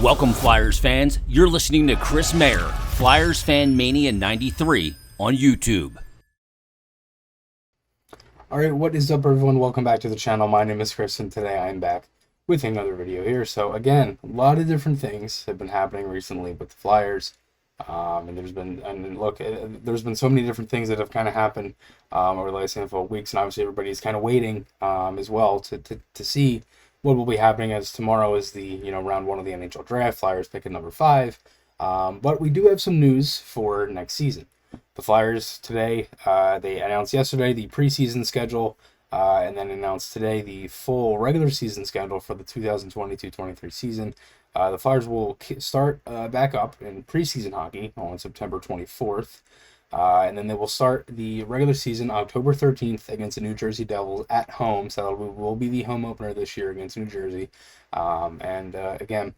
Welcome, Flyers fans. You're listening to Chris Mayer, Flyers Fan Mania 93 on YouTube. Alright, what is up, everyone? Welcome back to the channel. My name is Chris, and today I'm back with another video here. So again, a lot of different things have been happening recently with the Flyers. There's been so many different things that have kind of happened over the last handful of weeks, and obviously everybody's kind of waiting as well to see what will be happening, as tomorrow is the round one of the NHL draft. Flyers pick at number 5, but we do have some news for next season. The Flyers today, they announced yesterday the preseason schedule, and then announced today the full regular season schedule for the 2022-23 season. The Flyers will start back up in preseason hockey on September 24th, and then they will start the regular season October 13th against the New Jersey Devils at home. So that will be the home opener this year against New Jersey. Again,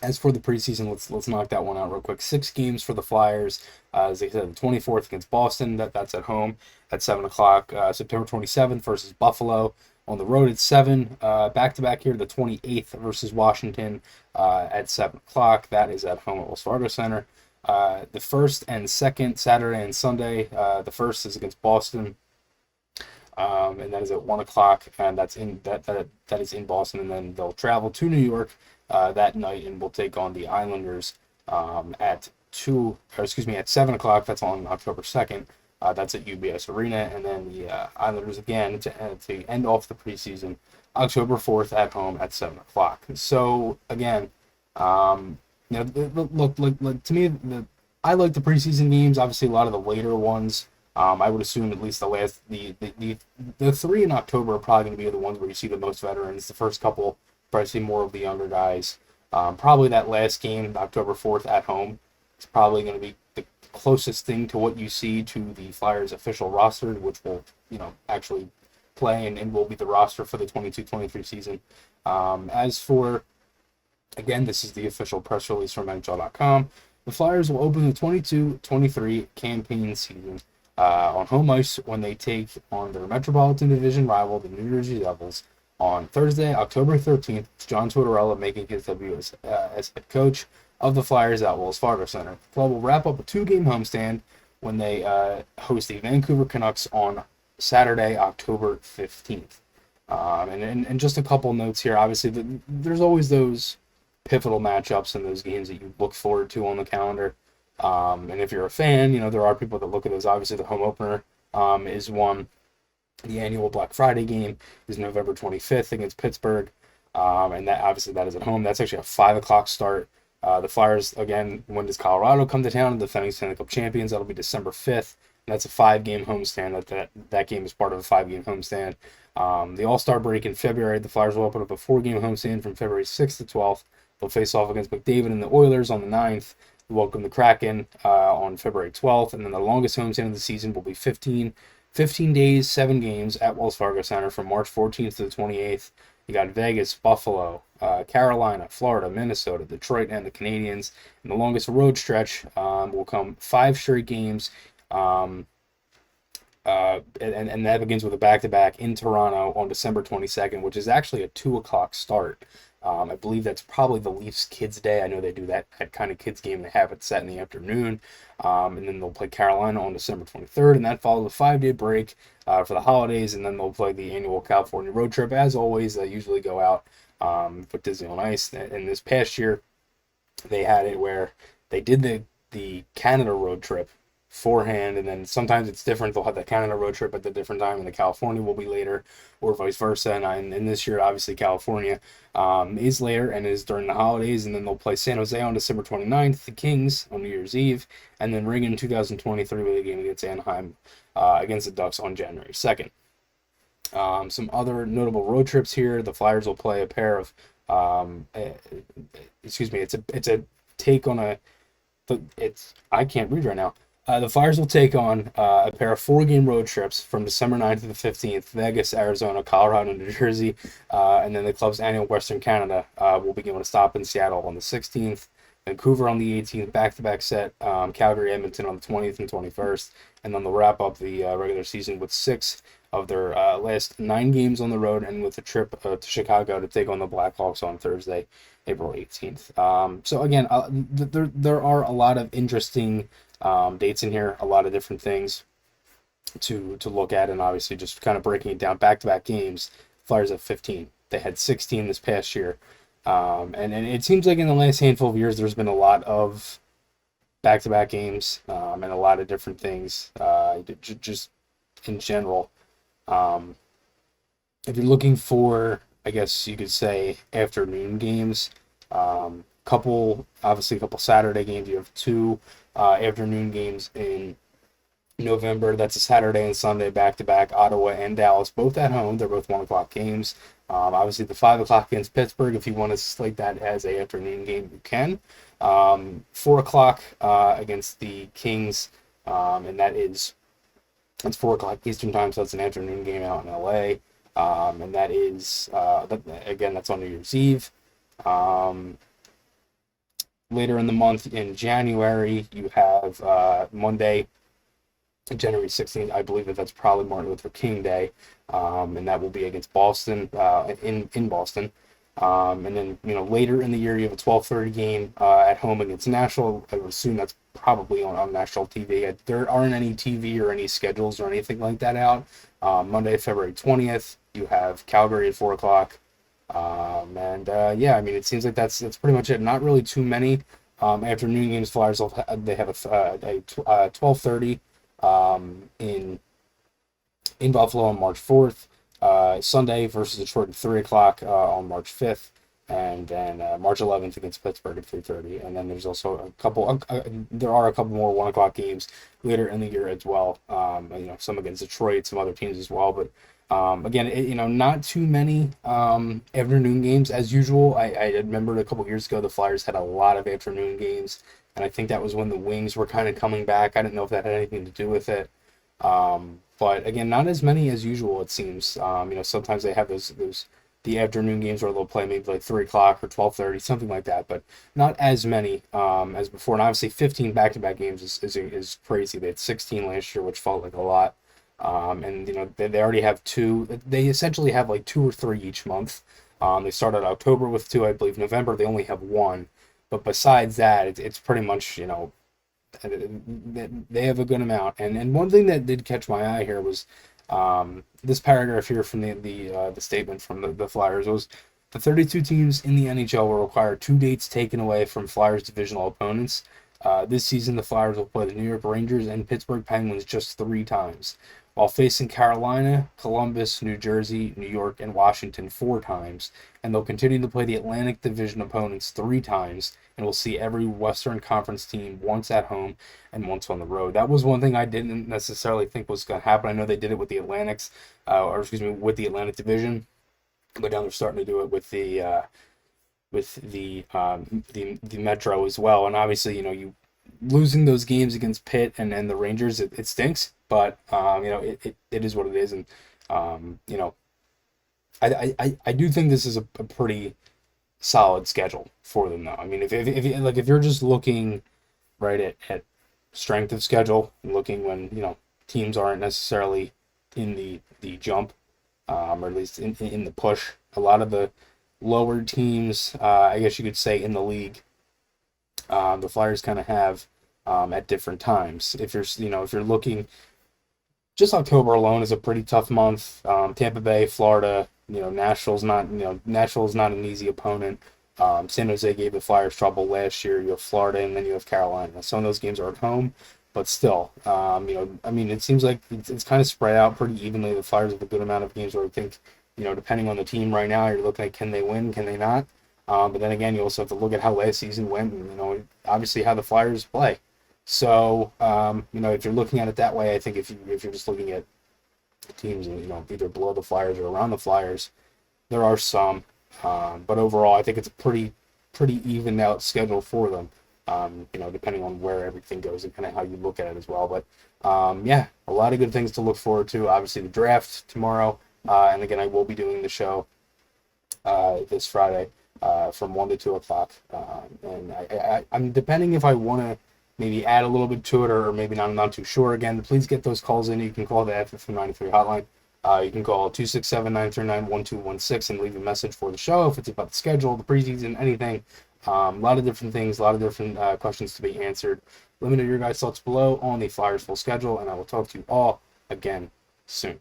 as for the preseason, let's knock that one out real quick. 6 games for the Flyers. As they said, the 24th against Boston, that's at home at 7 o'clock. September 27th versus Buffalo. On the road at 7. Back-to-back here, the 28th versus Washington at 7 o'clock. That is at home at Wells Fargo Center. The first and second, Saturday and Sunday. The first is against Boston, and that is at 1 o'clock, and that is in Boston. And then they'll travel to New York that night, and we'll take on the Islanders at 7 o'clock. That's on October 2nd. That's at UBS Arena, and then the Islanders again to end off the preseason October 4th at home at 7 o'clock. So again, look, to me, I like the preseason games. Obviously, a lot of the later ones. I would assume at least the 3 in October are probably going to be the ones where you see the most veterans. The first couple, probably see more of the younger guys. Probably that last game, October 4th at home, is probably going to be the closest thing to what you see to the Flyers official roster, which will actually play and will be the roster for the 22-23 season. As for, again, this is the official press release from NHL.com. The Flyers will open the 22-23 campaign season on home ice when they take on their Metropolitan Division rival, the New Jersey Devils, on Thursday, October 13th. John Tortorella making his debut as head coach of the Flyers at Wells Fargo Center. The club will wrap up a 2-game homestand when they host the Vancouver Canucks on Saturday, October 15th. And just a couple notes here. Obviously, there's always those pivotal matchups in those games that you look forward to on the calendar. And if you're a fan, there are people that look at those. Obviously, the home opener is one. The annual Black Friday game is November 25th against Pittsburgh. And that is at home. That's actually a 5 o'clock start. The Flyers, again, when does Colorado come to town? The defending Stanley Cup champions. That'll be December 5th. And that's a 5-game homestand. That game is part of a 5-game homestand. The All-Star break in February, the Flyers will open up a 4-game homestand from February 6th to 12th. They'll face off against McDavid and the Oilers on the 9th. Welcome the Kraken on February 12th. And then the longest homestand of the season will be 15 days, 7 games at Wells Fargo Center from March 14th to the 28th. You got Vegas, Buffalo, Carolina, Florida, Minnesota, Detroit, and the Canadiens. And the longest road stretch will come 5 straight games. And that begins with a back-to-back in Toronto on December 22nd, which is actually a 2 o'clock start. I believe that's probably the Leafs Kids Day. I know they do that kind of kids game. They have it set in the afternoon. And then they'll play Carolina on December 23rd, and that follows a 5-day break for the holidays, and then they'll play the annual California road trip. As always, they usually go out with Disney on Ice. And this past year, they had it where they did the Canada road trip beforehand, and then sometimes it's different. They'll have the Canada road trip at a different time, and the California will be later, or vice versa. And this year, obviously, California is later and is during the holidays, and then they'll play San Jose on December 29th, the Kings on New Year's Eve, and then ring in 2023 with a game against Anaheim against the Ducks on January 2nd. Some other notable road trips here. The Flyers will play a pair of, it's a take on I can't read right now. The Flyers will take on a pair of 4-game road trips from December 9th to the 15th, Vegas, Arizona, Colorado, New Jersey, and then the club's annual Western Canada will begin with a stop in Seattle on the 16th, Vancouver on the 18th, back-to-back set, Calgary, Edmonton on the 20th and 21st, and then they'll wrap up the regular season with 6 of their last 9 games on the road, and with a trip to Chicago to take on the Blackhawks on Thursday, April 18th. So again, there are a lot of interesting dates in here, a lot of different things to look at, and obviously just kind of breaking it down. Back-to-back games, Flyers have 15. They had 16 this past year. And it seems like in the last handful of years, there's been a lot of back-to-back games and a lot of different things just in general. If you're looking for, I guess you could say, afternoon games, obviously a couple Saturday games. You have 2 afternoon games in November. That's a Saturday and Sunday back-to-back, Ottawa and Dallas, both at home. They're both 1 o'clock games. Obviously, the 5 o'clock against Pittsburgh, if you want to slate that as a afternoon game, you can. 4 o'clock against the Kings, and it's 4 o'clock Eastern time, so it's an afternoon game out in LA. And that is, again, that's on New Year's Eve. Later in the month, in January, you have Monday, January 16th. I believe that's probably Martin Luther King Day, and that will be against Boston, in Boston. And then, later in the year, you have a 12:30 game at home against Nashville. I would assume that's probably on national TV. There aren't any TV or any schedules or anything like that out. Monday, February 20th, you have Calgary at 4 o'clock. It seems like that's pretty much it. Not really too many afternoon games. Flyers, they have a 12:30 in Buffalo on March 4th. Sunday versus Detroit at 3 o'clock on March 5th, and then March 11th against Pittsburgh at 3:30. And then there's also there are a couple more 1 o'clock games later in the year as well. Some against Detroit, some other teams as well. But again, not too many afternoon games as usual. I remember a couple years ago the Flyers had a lot of afternoon games, and I think that was when the Wings were kind of coming back. I didn't know if that had anything to do with it. But again, not as many as usual, it seems. Sometimes they have the afternoon games where they'll play maybe like 3 o'clock or 12:30, something like that, but not as many as before. And obviously 15 back-to-back games is crazy. They had 16 last year, which felt like a lot. They already have 2. They essentially have like 2 or 3 each month. They started October with 2, I believe. November, they only have 1. But besides that, it's pretty much, they have a good amount. And one thing that did catch my eye here was this paragraph here from the statement from the Flyers was the 32 teams in the NHL will require 2 dates taken away from Flyers divisional opponents. This season, the Flyers will play the New York Rangers and Pittsburgh Penguins just 3 times, while facing Carolina, Columbus, New Jersey, New York, and Washington 4 times. And they'll continue to play the Atlantic Division opponents 3 times, and we'll see every Western Conference team once at home and once on the road. That was one thing I didn't necessarily think was going to happen. I know they did it with the with the Atlantic Division, but now they're starting to do it with the Metro as well. And obviously, you losing those games against Pitt and the Rangers, it stinks, but it is what it is. And I do think this is a pretty solid schedule for them, though. I mean, if you're just looking right at strength of schedule, looking when teams aren't necessarily in the jump, or at least in the push, a lot of the lower teams, I guess you could say, in the league, the Flyers kind of have at different times. If you're looking, just October alone is a pretty tough month. Tampa Bay, Florida, Nashville's not an easy opponent. San Jose gave the Flyers trouble last year. You have Florida, and then you have Carolina. Some of those games are at home, but still, it seems like it's kind of spread out pretty evenly. The Flyers have a good amount of games where I think, depending on the team right now, you're looking at can they win, can they not? But then again, you also have to look at how last season went, and obviously how the Flyers play. So, if you're looking at it that way, I think if you're just looking at teams, either below the Flyers or around the Flyers, there are some, but overall, I think it's a pretty evened out schedule for them. Depending on where everything goes and kind of how you look at it as well. But a lot of good things to look forward to. Obviously, the draft tomorrow, and again, I will be doing the show this Friday from 1 to 2 o'clock. And I'm depending if I want to maybe add a little bit to it or maybe not. I'm not too sure. Again, please get those calls in. You can call the FF93 hotline, You can call 267-939-1216 and leave a message for the show if it's about the schedule, the preseason, anything. A lot of different things, a lot of different questions to be answered. Let me know your guys' thoughts below on the Flyers full schedule, and I will talk to you all again soon.